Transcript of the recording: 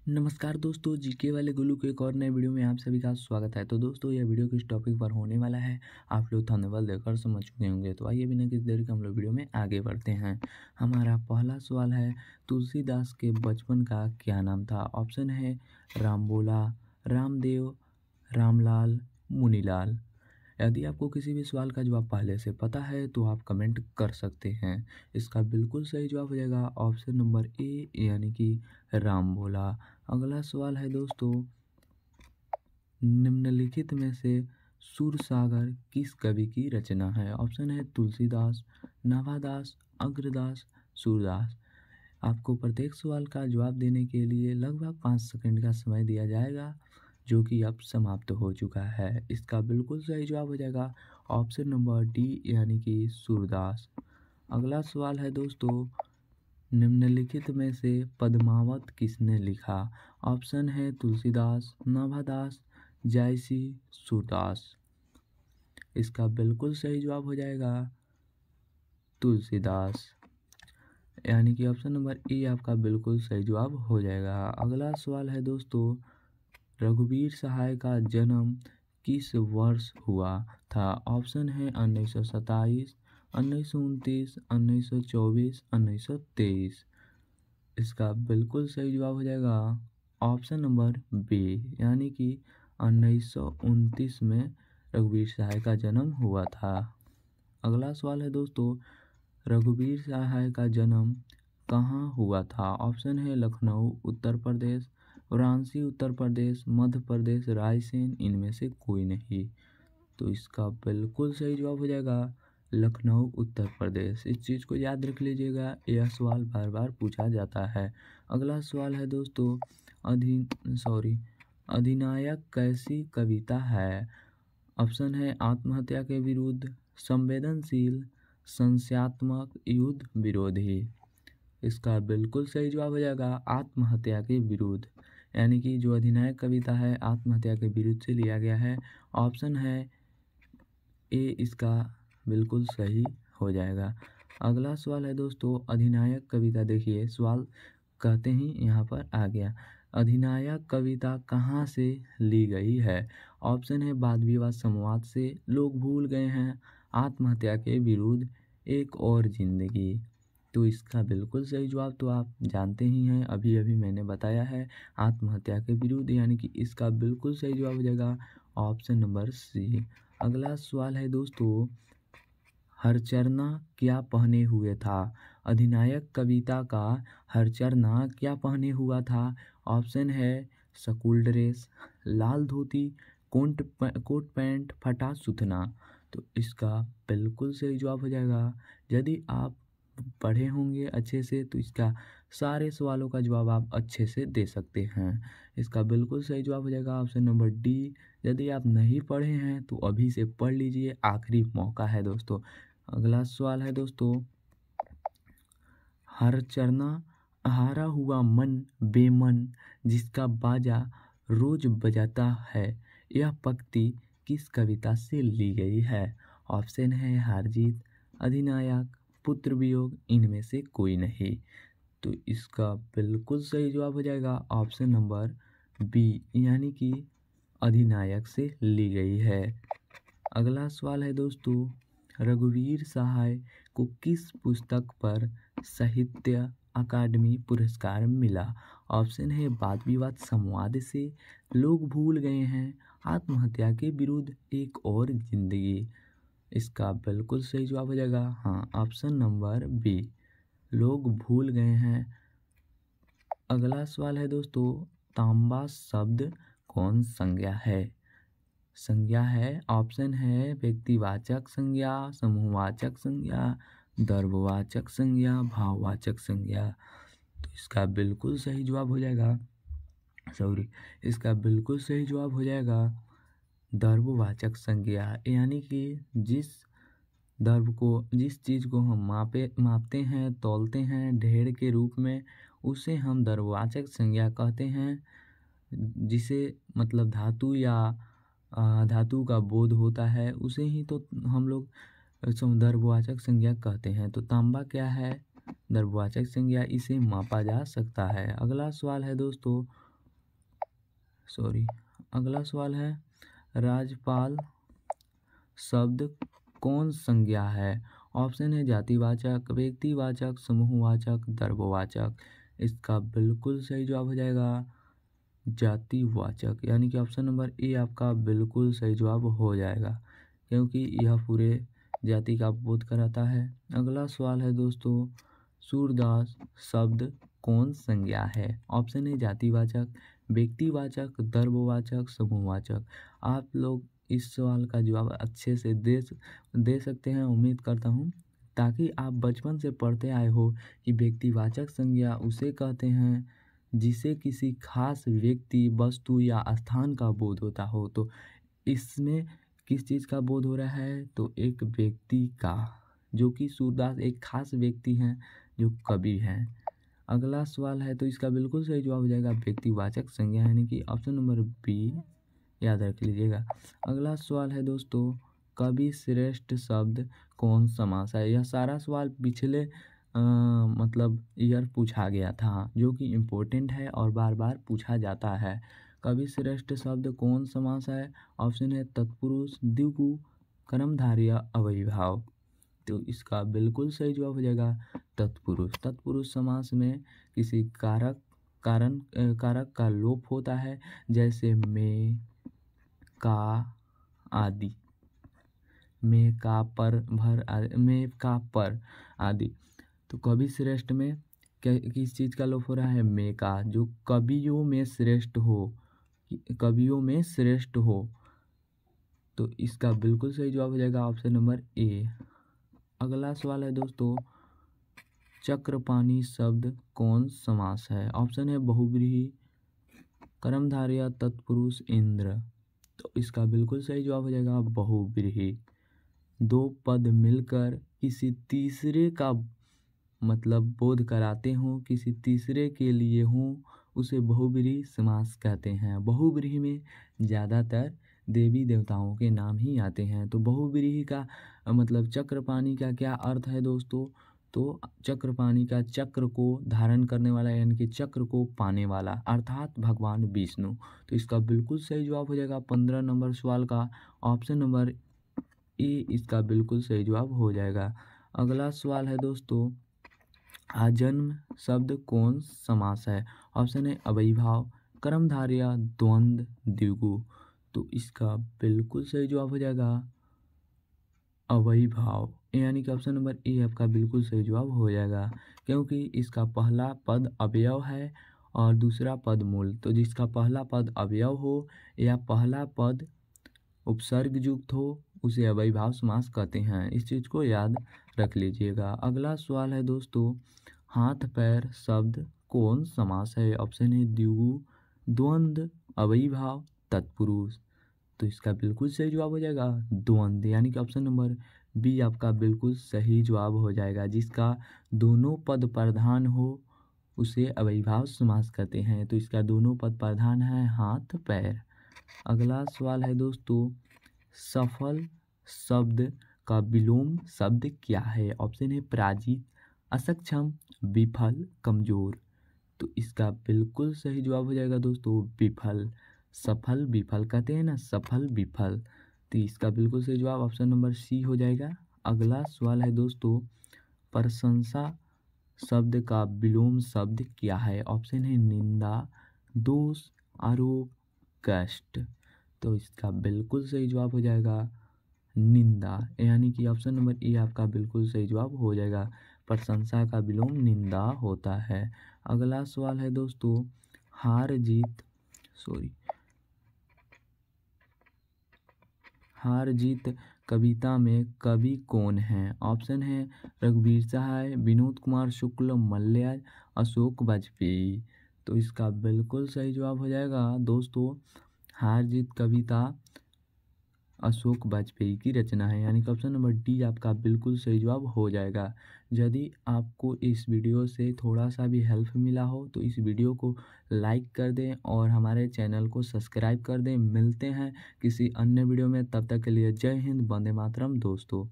नमस्कार दोस्तों, जीके वाले गुल्लू के एक और नए वीडियो में आप सभी का स्वागत है। तो दोस्तों, यह वीडियो किस टॉपिक पर होने वाला है आप लोग थंबनेल देखकर समझ चुके होंगे। तो आइए बिना किसी देरी के हम लोग वीडियो में आगे बढ़ते हैं। हमारा पहला सवाल है, तुलसीदास के बचपन का क्या नाम था? ऑप्शन है रामबोला, रामदेव, रामलाल, मुनीलाल। यदि आपको किसी भी सवाल का जवाब पहले से पता है तो आप कमेंट कर सकते हैं। इसका बिल्कुल सही जवाब हो जाएगा ऑप्शन नंबर ए, यानी कि रामबोला। अगला सवाल है दोस्तों, निम्नलिखित में से सूरसागर किस कवि की रचना है? ऑप्शन है तुलसीदास, नाभादास, अग्रदास, सूरदास। आपको प्रत्येक सवाल का जवाब देने के लिए लगभग 5 सेकंड का समय दिया जाएगा, जो कि अब समाप्त हो चुका है। इसका बिल्कुल सही जवाब हो जाएगा ऑप्शन नंबर डी, यानी कि सूरदास। अगला सवाल है दोस्तों, निम्नलिखित में से पद्मावत किसने लिखा? ऑप्शन है तुलसीदास, नाभादास, जायसी, सूरदास। इसका बिल्कुल सही जवाब हो जाएगा तुलसीदास, यानी कि ऑप्शन नंबर ए आपका बिल्कुल सही जवाब हो जाएगा। अगला सवाल है दोस्तों, रघुवीर सहाय का जन्म किस वर्ष हुआ था? ऑप्शन है 1927, 1929, 1924, 1923। इसका बिल्कुल सही जवाब हो जाएगा ऑप्शन नंबर बी, यानी कि 1929 में रघुवीर सहाय का जन्म हुआ था। अगला सवाल है दोस्तों, रघुवीर सहाय का जन्म कहाँ हुआ था? ऑप्शन है लखनऊ उत्तर प्रदेश, वाराणसी उत्तर प्रदेश, मध्य प्रदेश, रायसेन, इनमें से कोई नहीं। तो इसका बिल्कुल सही जवाब हो जाएगा लखनऊ उत्तर प्रदेश। इस चीज़ को याद रख लीजिएगा, यह सवाल बार बार पूछा जाता है। अगला सवाल है दोस्तों, अधिनायक कैसी कविता है? ऑप्शन है आत्महत्या के विरुद्ध, संवेदनशील, संशयात्मक, युद्ध विरोधी। इसका बिल्कुल सही जवाब हो जाएगा आत्महत्या के विरुद्ध, यानी कि जो अधिनायक कविता है आत्महत्या के विरुद्ध से लिया गया है। ऑप्शन है ए, इसका बिल्कुल सही हो जाएगा। अगला सवाल है दोस्तों, अधिनायक कविता, देखिए सवाल कहते ही यहाँ पर आ गया। अधिनायक कविता कहाँ से ली गई है? ऑप्शन है वाद विवाद संवाद से, लोग भूल गए हैं, आत्महत्या के विरुद्ध, एक और जिंदगी। तो इसका बिल्कुल सही जवाब तो आप जानते ही हैं, अभी अभी मैंने बताया है, आत्महत्या के विरुद्ध, यानी कि इसका बिल्कुल सही जवाब हो जाएगा ऑप्शन नंबर सी। अगला सवाल है दोस्तों, हरचरना क्या पहने हुए था? अधिनायक कविता का हरचरना क्या पहने हुआ था? ऑप्शन है स्कूल ड्रेस, लाल धोती, कोट पैंट, फटा सुथना। तो इसका बिल्कुल सही जवाब हो जाएगा, यदि आप पढ़े होंगे अच्छे से तो इसका सारे सवालों का जवाब आप अच्छे से दे सकते हैं। इसका बिल्कुल सही जवाब हो जाएगा ऑप्शन नंबर डी। यदि आप नहीं पढ़े हैं तो अभी से पढ़ लीजिए, आखिरी मौका है दोस्तों। अगला सवाल है दोस्तों, हर चरना हारा हुआ मन बेमन जिसका बाजा रोज बजाता है, यह पंक्ति किस कविता से ली गई है? ऑप्शन है हार जीत, अधिनायक, पुत्र वियोग, इनमें से कोई नहीं। तो इसका बिल्कुल सही जवाब हो जाएगा ऑप्शन नंबर बी, यानी कि अधिनायक से ली गई है। अगला सवाल है दोस्तों, रघुवीर सहाय को किस पुस्तक पर साहित्य अकादमी पुरस्कार मिला? ऑप्शन है वाद विवाद संवाद से, लोग भूल गए हैं, आत्महत्या के विरुद्ध, एक और जिंदगी। इसका बिल्कुल सही जवाब हो जाएगा हाँ, ऑप्शन नंबर बी, लोग भूल गए हैं। अगला सवाल है दोस्तों, तांबा शब्द कौन संज्ञा है? संज्ञा है, ऑप्शन है व्यक्तिवाचक संज्ञा, समूहवाचक संज्ञा, द्रव्यवाचक संज्ञा, भाववाचक संज्ञा। तो इसका बिल्कुल सही जवाब हो जाएगा, इसका बिल्कुल सही जवाब हो जाएगा द्रव्यवाचक संज्ञा, यानी कि जिस चीज़ को हम मापते हैं, तौलते हैं ढेर के रूप में, उसे हम द्रव्यवाचक संज्ञा कहते हैं। जिसे मतलब धातु या धातु का बोध होता है, उसे ही तो हम लोग द्रव्यवाचक संज्ञा कहते हैं। तो तांबा क्या है? द्रव्यवाचक संज्ञा, इसे मापा जा सकता है। अगला सवाल है दोस्तों, अगला सवाल है, राजपाल शब्द कौन संज्ञा है? ऑप्शन है जातिवाचक, व्यक्तिवाचक, समूहवाचक, दर्भवाचक। इसका बिल्कुल सही जवाब हो जाएगा जातिवाचक, यानी कि ऑप्शन नंबर ए आपका बिल्कुल सही जवाब हो जाएगा, क्योंकि यह पूरे जाति का बोध कराता है। अगला सवाल है दोस्तों, सूरदास शब्द कौन संज्ञा है? ऑप्शन है जातिवाचक, व्यक्तिवाचक, दर्भवाचक, समूहवाचक। आप लोग इस सवाल का जवाब अच्छे से दे सकते हैं, उम्मीद करता हूँ, ताकि आप बचपन से पढ़ते आए हो कि व्यक्तिवाचक संज्ञा उसे कहते हैं जिसे किसी खास व्यक्ति, वस्तु या स्थान का बोध होता हो। तो इसमें किस चीज़ का बोध हो रहा है? तो एक व्यक्ति का, जो कि सूरदास एक खास व्यक्ति हैं जो कवि हैं। अगला सवाल है, तो इसका बिल्कुल सही जवाब हो जाएगा व्यक्तिवाचक संज्ञा, यानी कि ऑप्शन नंबर बी याद रख लीजिएगा। अगला सवाल है दोस्तों, कवि श्रेष्ठ शब्द कौन समास है? यह सारा सवाल पिछले मतलब ईयर पूछा गया था, जो कि इम्पोर्टेंट है और बार बार पूछा जाता है। कवि श्रेष्ठ शब्द कौन समास है? ऑप्शन है तत्पुरुष, द्विगु, कर्मधारय, अव्ययीभाव। तो इसका बिल्कुल सही जवाब हो जाएगा तत्पुरुष। तत्पुरुष समास में किसी कारक का लोप होता है, जैसे में, का आदि, में, का, पर, भर आदि, में, का, पर आदि। तो कवि श्रेष्ठ में किस चीज़ का लोप हो रहा है? में का, जो कवियों में श्रेष्ठ हो, कवियों में श्रेष्ठ हो। तो इसका बिल्कुल सही जवाब हो जाएगा ऑप्शन नंबर ए। अगला सवाल है दोस्तों, चक्रपाणी शब्द कौन समास है? ऑप्शन है बहुव्रीहि, कर्मधारय, तत्पुरुष, इंद्र। तो इसका बिल्कुल सही जवाब हो जाएगा बहुव्रीहि। दो पद मिलकर किसी तीसरे का मतलब बोध कराते हों, किसी तीसरे के लिए हों, उसे बहुव्रीहि समास कहते हैं। बहुव्रीहि में ज़्यादातर देवी देवताओं के नाम ही आते हैं। तो बहुव्रीहि का मतलब चक्रपाणी का क्या अर्थ है दोस्तों? तो चक्रपाणी का चक्र को धारण करने वाला, यानी कि चक्र को पाने वाला, अर्थात भगवान विष्णु। तो इसका बिल्कुल सही जवाब हो जाएगा 15 नंबर सवाल का ऑप्शन नंबर ए, इसका बिल्कुल सही जवाब हो जाएगा। अगला सवाल है दोस्तों, आजन्म शब्द कौन समास है? ऑप्शन है अव्ययीभाव, कर्मधारय, द्वंद्व, द्विगु। तो इसका बिल्कुल सही जवाब हो जाएगा अव्ययीभाव, यानी कि ऑप्शन नंबर ए आपका बिल्कुल सही जवाब हो जाएगा, क्योंकि इसका पहला पद अवयव है और दूसरा पद मूल। तो जिसका पहला पद अवयव हो या पहला पद उपसर्ग युक्त हो, उसे अव्ययीभाव समास कहते हैं। इस चीज़ को याद रख लीजिएगा। अगला सवाल है दोस्तों, हाथ पैर शब्द कौन समास है? ऑप्शन है द्विगु, द्वंद्व, अव्ययीभाव, तत्पुरुष। तो इसका बिल्कुल सही जवाब हो जाएगा द्वंद्व, यानी कि ऑप्शन नंबर बी आपका बिल्कुल सही जवाब हो जाएगा। जिसका दोनों पद प्रधान हो उसे अव्ययीभाव समास कहते हैं। तो इसका दोनों पद प्रधान है हाथ पैर। अगला सवाल है दोस्तों, सफल शब्द का विलोम शब्द क्या है? ऑप्शन है पराजित, असक्षम, विफल, कमजोर। तो इसका बिल्कुल सही जवाब हो जाएगा दोस्तों विफल। सफल विफल कहते हैं ना, सफल विफल। तो इसका बिल्कुल सही जवाब ऑप्शन नंबर सी हो जाएगा। अगला सवाल है दोस्तों, प्रशंसा शब्द का विलोम शब्द क्या है? ऑप्शन है निंदा, दोष, आरोप, कष्ट। तो इसका बिल्कुल सही जवाब हो जाएगा निंदा, यानी कि ऑप्शन नंबर ए आपका बिल्कुल सही जवाब हो जाएगा। प्रशंसा का विलोम निंदा होता है। अगला सवाल है दोस्तों, हार जीत कविता में कवि कौन है? ऑप्शन है रघुवीर सहाय, विनोद कुमार शुक्ल, मलयाज, अशोक वाजपेयी। तो इसका बिल्कुल सही जवाब हो जाएगा दोस्तों, हार जीत कविता अशोक वाजपेयी की रचना है, यानी कि ऑप्शन नंबर डी आपका बिल्कुल सही जवाब हो जाएगा। यदि आपको इस वीडियो से थोड़ा सा भी हेल्प मिला हो तो इस वीडियो को लाइक कर दें और हमारे चैनल को सब्सक्राइब कर दें। मिलते हैं किसी अन्य वीडियो में, तब तक के लिए जय हिंद, वंदे मातरम दोस्तों।